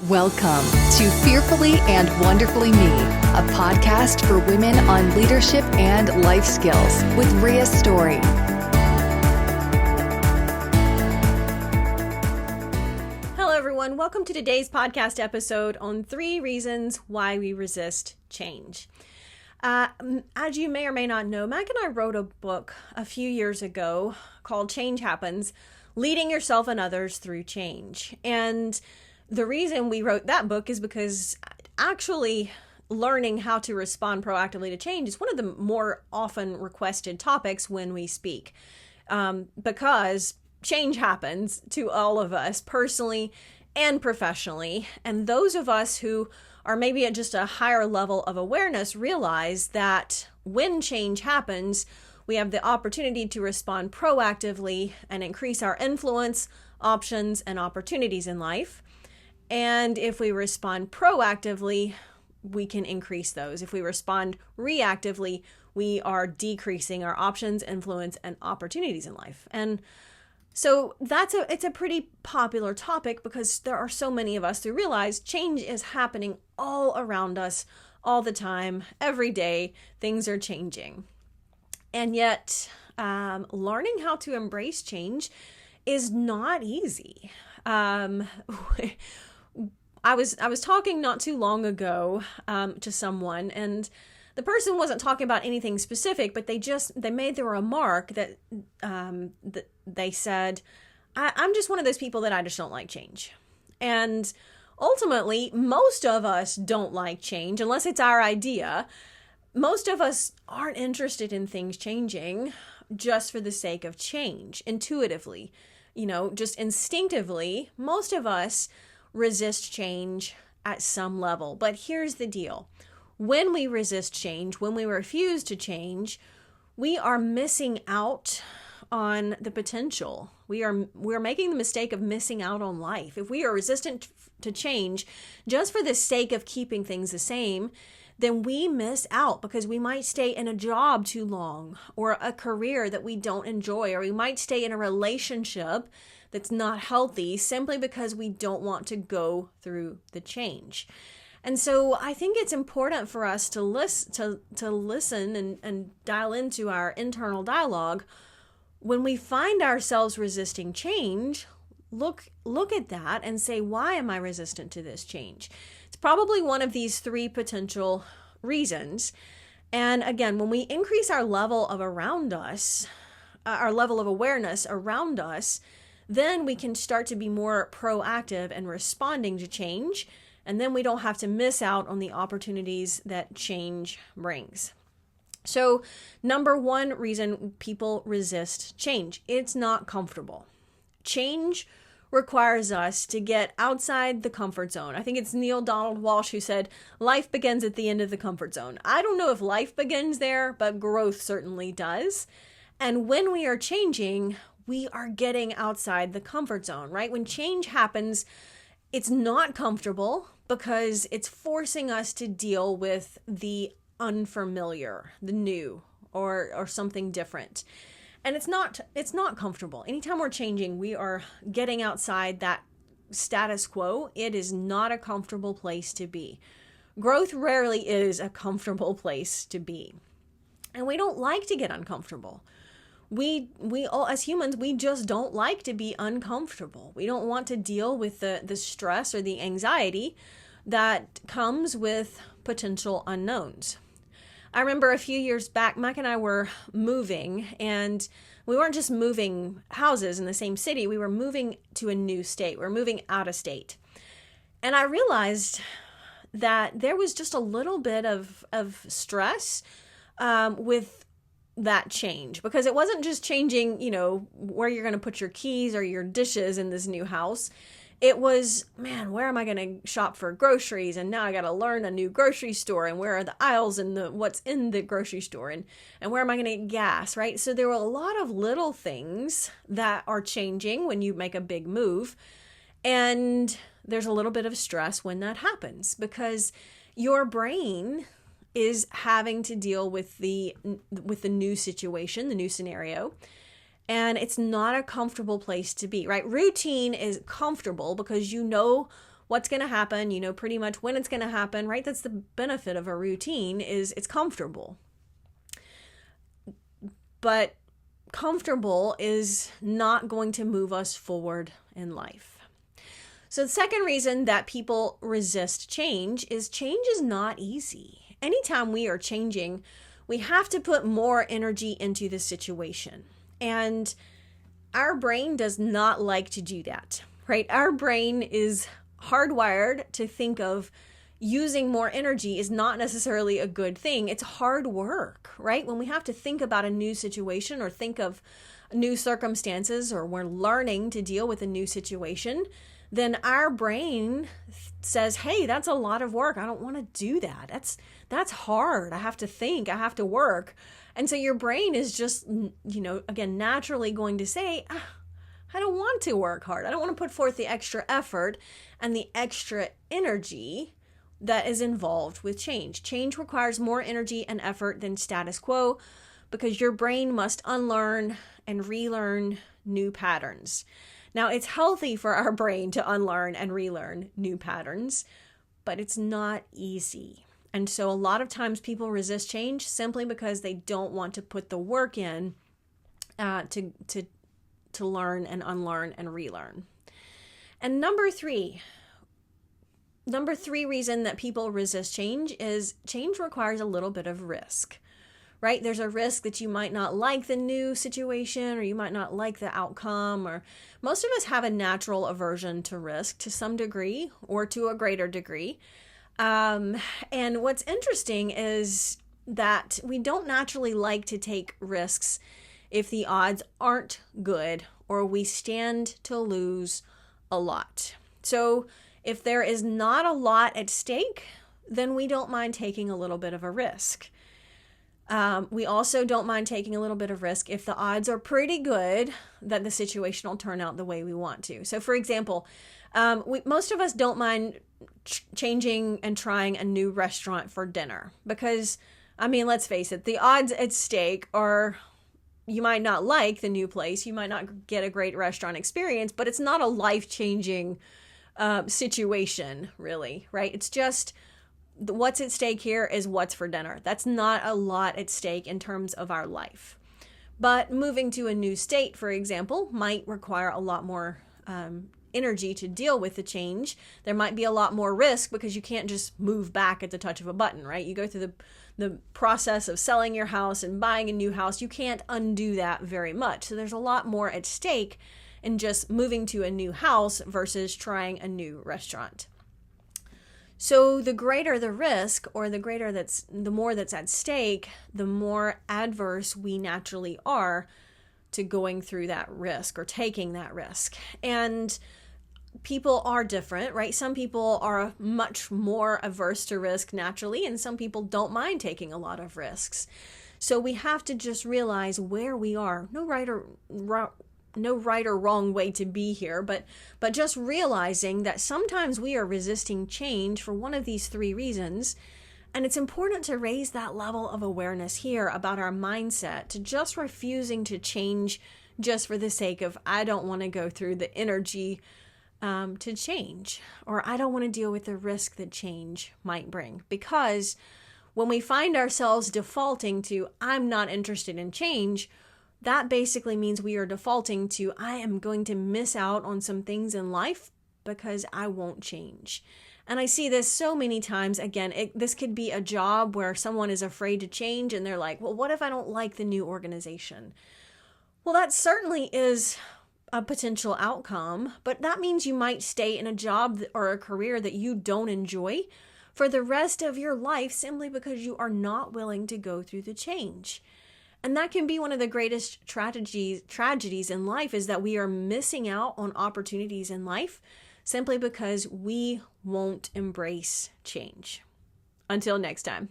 Welcome to Fearfully and Wonderfully Me, a podcast for women on leadership and life skills with Rhea Story. Hello, everyone. Welcome to today's podcast episode on 3 reasons why we resist change. As you may or may not know, Mac and I wrote a book a few years ago called Change Happens, Leading Yourself and Others Through Change. And the reason we wrote that book is because actually learning how to respond proactively to change is one of the more often requested topics when we speak, because change happens to all of us personally and professionally. And those of us who are maybe at just a higher level of awareness realize that when change happens, we have the opportunity to respond proactively and increase our influence, options, and opportunities in life. And if we respond proactively, we can increase those. If we respond reactively, we are decreasing our options, influence, and opportunities in life. And so it's a pretty popular topic because there are so many of us who realize change is happening all around us all the time, every day. Things are changing. And yet, learning how to embrace change is not easy. I was talking not too long ago to someone, and the person wasn't talking about anything specific, but they made the remark that they said, I'm just one of those people that I just don't like change. And ultimately, most of us don't like change unless it's our idea. Most of us aren't interested in things changing just for the sake of change, intuitively, just instinctively. Most of us resist change at some level. But here's the deal. When we resist change, when we refuse to change, we are missing out on the potential. We're making the mistake of missing out on life. If we are resistant to change just for the sake of keeping things the same, then we miss out because we might stay in a job too long or a career that we don't enjoy, or we might stay in a relationship that's not healthy simply because we don't want to go through the change. And so I think it's important for us to listen and dial into our internal dialogue. When we find ourselves resisting change, look at that and say, why am I resistant to this change? It's probably one of these 3 potential reasons. And again, when we increase our level of awareness around us, then we can start to be more proactive and responding to change. And then we don't have to miss out on the opportunities that change brings. So, number 1 reason people resist change, it's not comfortable. Change requires us to get outside the comfort zone. I think it's Neil Donald Walsh who said, life begins at the end of the comfort zone. I don't know if life begins there, but growth certainly does. And when we are changing, we are getting outside the comfort zone, right? When change happens, it's not comfortable because it's forcing us to deal with the unfamiliar, the new, or something different. And it's not comfortable. Anytime we're changing, we are getting outside that status quo. It is not a comfortable place to be. Growth rarely is a comfortable place to be. And we don't like to get uncomfortable. We all, as humans, we just don't like to be uncomfortable. We don't want to deal with the stress or the anxiety that comes with potential unknowns. I remember a few years back, Mike and I were moving, and we weren't just moving houses in the same city. We were moving to a new state. We were moving out of state. And I realized that there was just a little bit of stress with that change, because it wasn't just changing, where you're going to put your keys or your dishes in this new house. It was, man, where am I going to shop for groceries? And now I got to learn a new grocery store, and where are the aisles and what's in the grocery store, and where am I going to get gas, right? So there were a lot of little things that are changing when you make a big move. And there's a little bit of stress when that happens because your brain is having to deal with the new situation, the new scenario. And it's not a comfortable place to be, right? Routine is comfortable because you know what's going to happen, you know pretty much when it's going to happen, right? That's the benefit of a routine, is it's comfortable. But comfortable is not going to move us forward in life. So the second reason that people resist change is not easy. Anytime we are changing, we have to put more energy into the situation. And our brain does not like to do that, right? Our brain is hardwired to think of using more energy is not necessarily a good thing. It's hard work, right? When we have to think about a new situation or think of new circumstances, or we're learning to deal with a new situation, then our brain says, hey, that's a lot of work. I don't want to do that. That's hard. I have to think, I have to work. And so your brain is just, again, naturally going to say, I don't want to work hard. I don't want to put forth the extra effort and the extra energy that is involved with change. Change requires more energy and effort than status quo, because your brain must unlearn and relearn new patterns. Now, it's healthy for our brain to unlearn and relearn new patterns, but it's not easy. And so a lot of times people resist change simply because they don't want to put the work in to learn and unlearn and relearn. And number three reason that people resist change is change requires a little bit of risk, right? There's a risk that you might not like the new situation, or you might not like the outcome, or most of us have a natural aversion to risk to some degree or to a greater degree. And what's interesting is that we don't naturally like to take risks if the odds aren't good or we stand to lose a lot. So if there is not a lot at stake, then we don't mind taking a little bit of a risk. We also don't mind taking a little bit of risk if the odds are pretty good that the situation will turn out the way we want to. So for example, most of us don't mind changing and trying a new restaurant for dinner because, let's face it, the odds at stake are you might not like the new place, you might not get a great restaurant experience, but it's not a life-changing situation, really, right? It's just what's at stake here is what's for dinner. That's not a lot at stake in terms of our life. But moving to a new state, for example, might require a lot more energy to deal with the change. There might be a lot more risk because you can't just move back at the touch of a button, right? You go through the process of selling your house and buying a new house. You can't undo that very much. So there's a lot more at stake in just moving to a new house versus trying a new restaurant. So the greater the risk, or the more that's at stake, the more adverse we naturally are to going through that risk or taking that risk. And people are different, right? Some people are much more averse to risk naturally, and some people don't mind taking a lot of risks. So we have to just realize where we are. No right or wrong way to be here, but just realizing that sometimes we are resisting change for one of these three reasons. And it's important to raise that level of awareness here about our mindset, to just refusing to change just for the sake of, I don't want to go through the energy to change, or I don't want to deal with the risk that change might bring. Because when we find ourselves defaulting to, I'm not interested in change, that basically means we are defaulting to, I am going to miss out on some things in life because I won't change. And I see this so many times. Again, this could be a job where someone is afraid to change and they're like, well, what if I don't like the new organization? Well, that certainly is a potential outcome, but that means you might stay in a job or a career that you don't enjoy for the rest of your life simply because you are not willing to go through the change. And that can be one of the greatest tragedies in life, is that we are missing out on opportunities in life simply because we won't embrace change. Until next time.